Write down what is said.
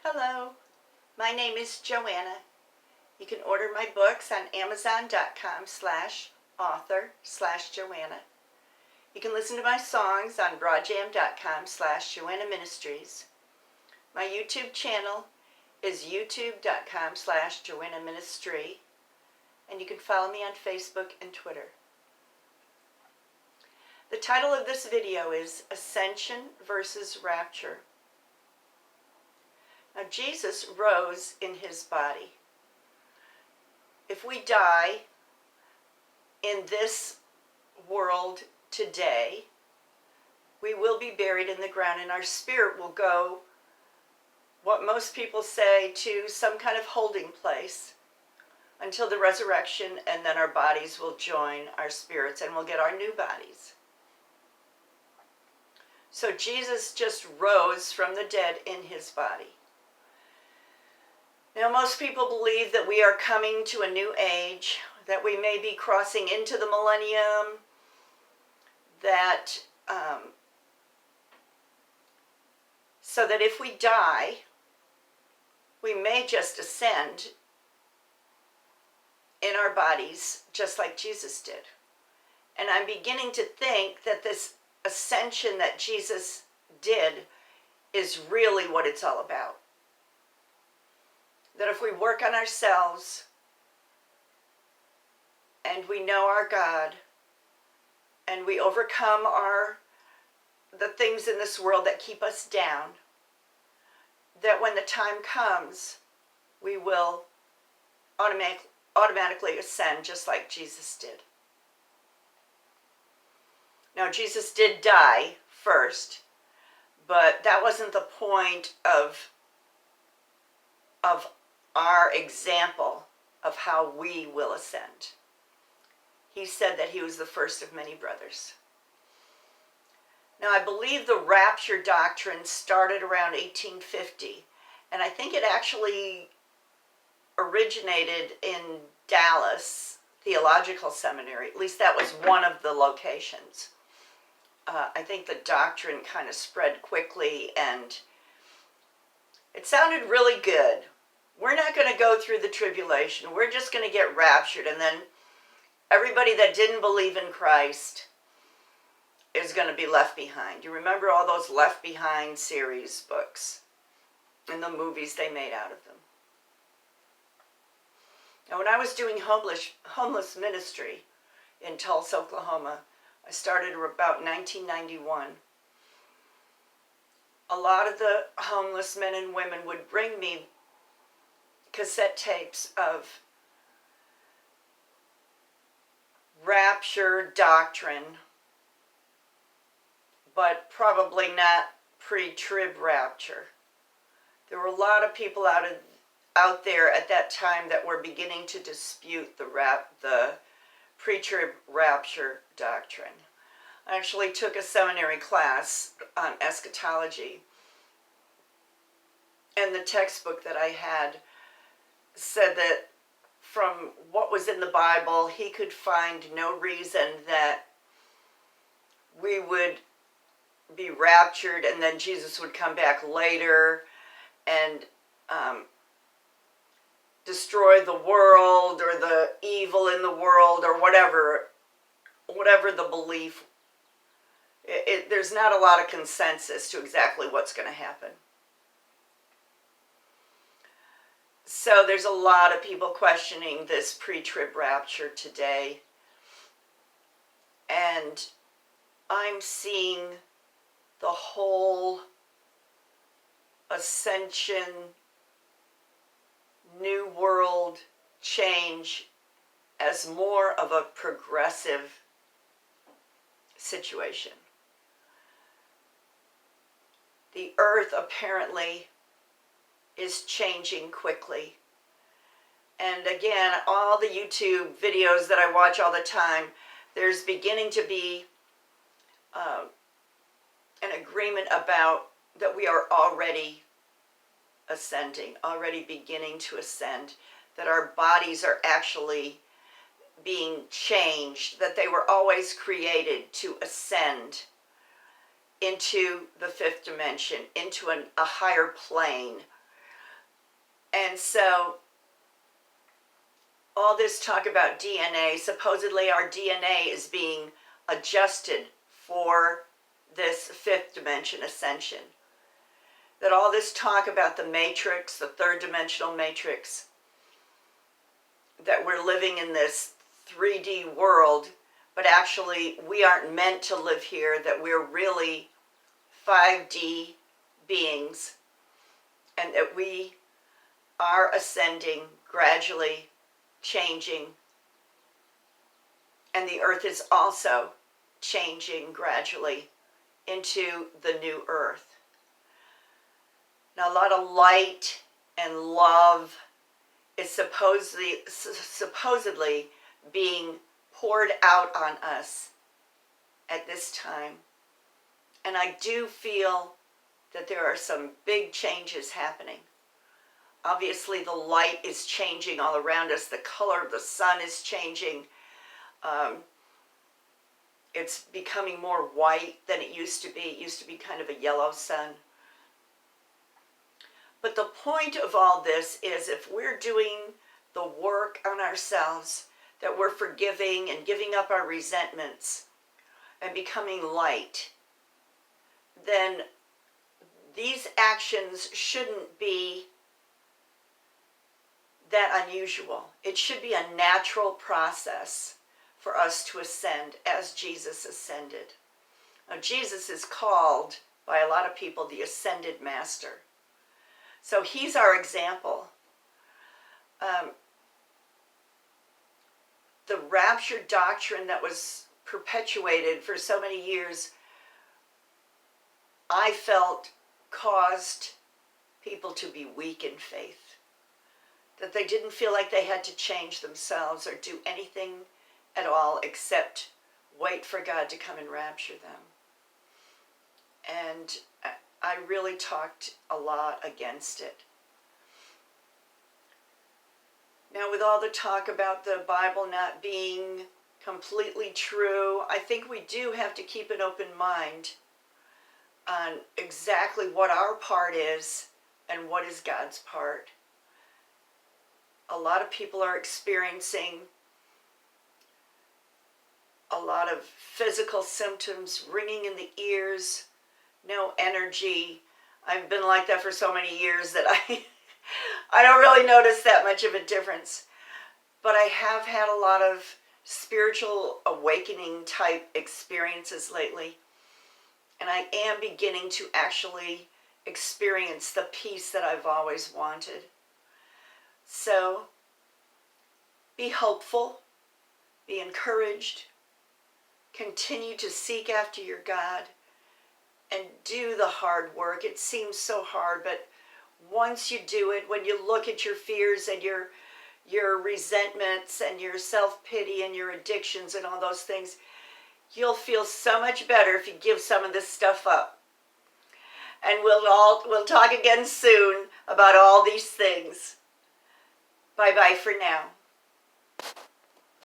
Hello, my name is Joanna. You can order my books on amazon.com/author/Joanna. You can listen to my songs on broadjam.com/Joanna Ministries. My YouTube channel is youtube.com/Joanna Ministry, and you can follow me on Facebook and Twitter. The title of this video is Ascension versus Rapture. Now, Jesus rose in his body. If we die in this world today, we will be buried in the ground, and our spirit will go, what most people say, to some kind of holding place until the resurrection, and then our bodies will join our spirits and we'll get our new bodies. So Jesus just rose from the dead in his body. Now, most people believe that we are coming to a new age, that we may be crossing into the millennium, that so that if we die, we may just ascend in our bodies just like Jesus did. And I'm beginning to think that this ascension that Jesus did is really what it's all about. That if we work on ourselves and we know our God and we overcome the things in this world that keep us down, that when the time comes, we will automatically ascend just like Jesus did. Now, Jesus did die first, but that wasn't the point of our example of how we will ascend. He said that he was the first of many brothers. Now, I believe the rapture doctrine started around 1850, and I think it actually originated in Dallas Theological Seminary. At least that was one of the locations. I think the doctrine kind of spread quickly, and it sounded really good. We're not going to go through the tribulation. We're just going to get raptured, and then everybody that didn't believe in Christ is going to be left behind. You remember all those Left Behind series books and the movies they made out of them. Now, when I was doing homeless ministry in Tulsa, Oklahoma, I started about 1991. A lot of the homeless men and women would bring me cassette tapes of rapture doctrine, but probably not pre-trib rapture. There were a lot of people out there at that time that were beginning to dispute the pre-trib rapture doctrine. I actually took a seminary class on eschatology, and the textbook that I had said that from what was in the Bible, he could find no reason that we would be raptured and then Jesus would come back later and destroy the world or the evil in the world or whatever the belief. There's not a lot of consensus to exactly what's going to happen. So there's a lot of people questioning this pre-trib rapture today. And I'm seeing the whole ascension, new world change as more of a progressive situation. The earth apparently is changing quickly. And again, all the YouTube videos that I watch all the time, there's beginning to be an agreement about that we are already ascending, already beginning to ascend, that our bodies are actually being changed, that they were always created to ascend into the fifth dimension, into a higher plane, And so all this talk about DNA, supposedly our DNA is being adjusted for this fifth dimension ascension. That all this talk about the matrix, the third dimensional matrix, that we're living in this 3D world, but actually we aren't meant to live here, that we're really 5D beings, and that we are ascending, gradually changing, and the earth is also changing gradually into the new earth. Now, a lot of light and love is supposedly being poured out on us at this time. And I do feel that there are some big changes happening. Obviously, the light is changing all around us. The color of the sun is changing. It's becoming more white than it used to be. It used to be kind of a yellow sun. But the point of all this is, if we're doing the work on ourselves, that we're forgiving and giving up our resentments and becoming light, then these actions shouldn't be that unusual. It should be a natural process for us to ascend as Jesus ascended. Now, Jesus is called by a lot of people the ascended master. So he's our example. The rapture doctrine that was perpetuated for so many years, I felt caused people to be weak in faith. That they didn't feel like they had to change themselves or do anything at all except wait for God to come and rapture them. And I really talked a lot against it. Now, with all the talk about the Bible not being completely true, I think we do have to keep an open mind on exactly what our part is and what is God's part. A lot of people are experiencing a lot of physical symptoms, ringing in the ears, no energy. I've been like that for so many years that I don't really notice that much of a difference. But I have had a lot of spiritual awakening type experiences lately. And I am beginning to actually experience the peace that I've always wanted. So be hopeful, be encouraged, continue to seek after your God, and do the hard work. It seems so hard, but once you do it, when you look at your fears and your resentments and your self-pity and your addictions and all those things, you'll feel so much better if you give some of this stuff up. And we'll talk again soon about all these things. Bye-bye for now.